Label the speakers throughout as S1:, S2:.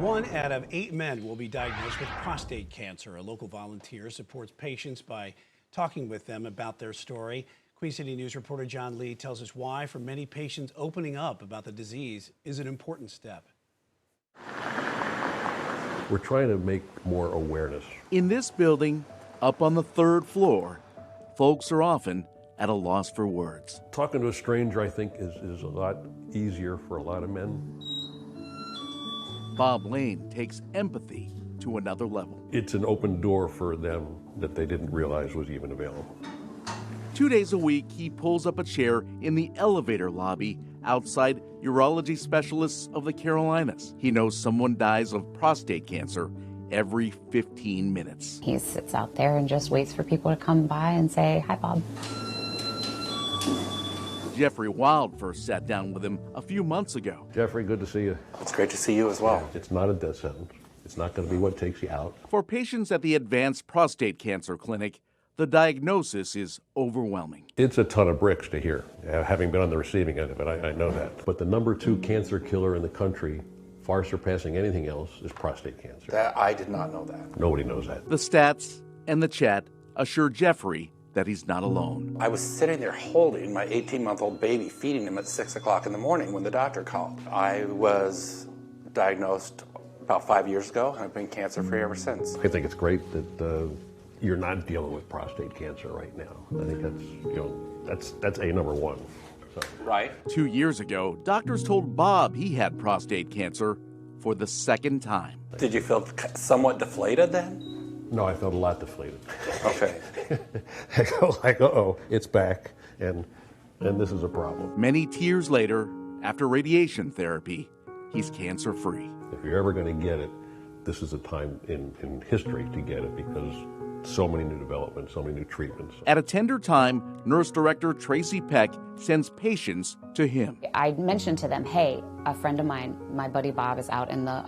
S1: 1 out of 8 men will be diagnosed with prostate cancer. A local volunteer supports patients by talking with them about their story. Queen City News reporter John Lee tells us why, for many patients, opening up about the disease is an important step.
S2: We're trying to make more awareness.
S3: In this building, up on the 3rd floor, folks are often at a loss for words.
S2: Talking to a stranger, I think, is a lot easier for a lot of men.
S3: Bob Lane takes empathy to another level.
S2: It's an open door for them that they didn't realize was even available.
S3: 2 days a week, he pulls up a chair in the elevator lobby outside Urology Specialists of the Carolinas. He knows someone dies of prostate cancer every 15 minutes.
S4: He sits out there and just waits for people to come by and say, "Hi, Bob."
S3: Jeffrey Wild first sat down with him a few months ago.
S2: Jeffrey, good to see you.
S5: It's great to see you as well.
S2: It's not a death sentence. It's not going to be what takes you out.
S3: For patients at the Advanced Prostate Cancer Clinic, the diagnosis is overwhelming.
S2: It's a ton of bricks to hear, having been on the receiving end of it, I know that. But the number 2 cancer killer in the country, far surpassing anything else, is prostate cancer.
S5: I did not know that.
S2: Nobody knows that.
S3: The stats and the chat assure Jeffrey that he's not alone.
S5: I was sitting there holding my 18-month-old baby, feeding him at 6 o'clock in the morning when the doctor called. I was diagnosed about 5 years ago, and I've been cancer-free ever since.
S2: I think it's great that you're not dealing with prostate cancer right now. I think that's a number one. So.
S5: Right.
S3: 2 years ago, doctors told Bob he had prostate cancer for the 2nd time.
S5: Did you feel somewhat deflated then?
S2: No, I felt a lot deflated.
S5: Okay.
S2: I go like, uh-oh, it's back, and this is a problem.
S3: Many tears later, after radiation therapy, he's cancer-free.
S2: If you're ever going to get it, this is a time in history to get it, because so many new developments, so many new treatments.
S3: At a tender time, nurse director Tracy Peck sends patients to him.
S4: I mentioned to them, "Hey, a friend of mine, my buddy Bob, is out in the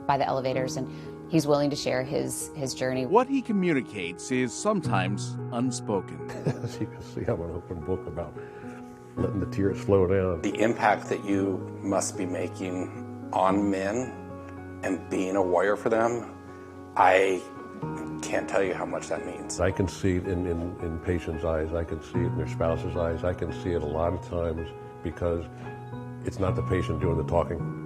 S4: by the elevators, and he's willing to share his journey."
S3: What he communicates is sometimes unspoken.
S2: As you can see, I'm an open book about letting the tears flow down.
S5: The impact that you must be making on men and being a warrior for them, I can't tell you how much that means.
S2: I can see it in patients' eyes. I can see it in their spouse's eyes. I can see it a lot of times because it's not the patient doing the talking.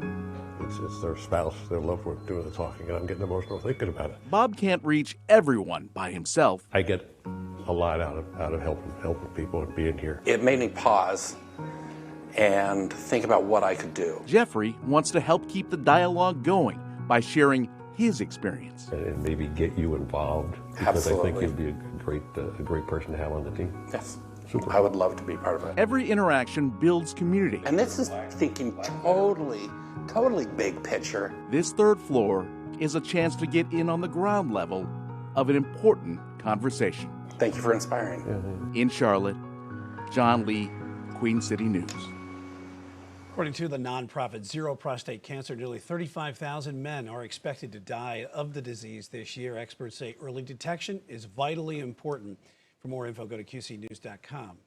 S2: It's their spouse, their loved one doing the talking, and I'm getting emotional thinking about it.
S3: Bob can't reach everyone by himself.
S2: I get a lot out of helping people and being here.
S5: It made me pause and think about what I could do.
S3: Jeffrey wants to help keep the dialogue going by sharing his experience.
S2: And maybe get you involved, because
S5: Absolutely.
S2: I think you'd be a great person to have on the team.
S5: Yes.
S2: Super.
S5: I would love to be part of it.
S3: Every interaction builds community.
S5: And this is thinking totally big picture.
S3: This 3rd floor is a chance to get in on the ground level of an important conversation.
S5: Thank you for inspiring.
S3: In Charlotte, John Lee, Queen City News.
S1: According to the nonprofit Zero Prostate Cancer, nearly 35,000 men are expected to die of the disease this year. Experts say early detection is vitally important. For more info, go to qcnews.com.